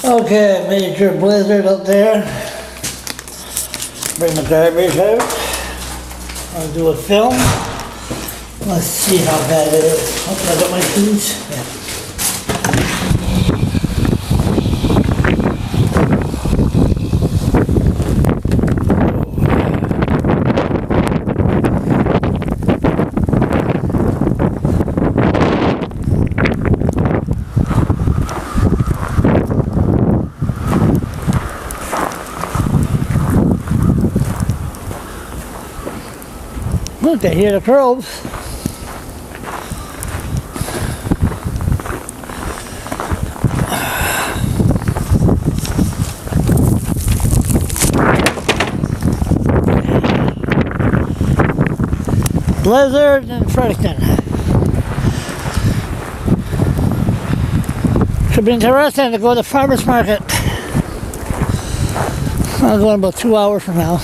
Okay, major blizzard up there. Bring the garbage out. I'll do a film. Let's see how bad it is. Okay, I got my shoes. Yeah. Look, I hear the crows. Blizzard in Fredericton. Should be interesting to go to the farmer's market. I'll go in about 2 hours from now.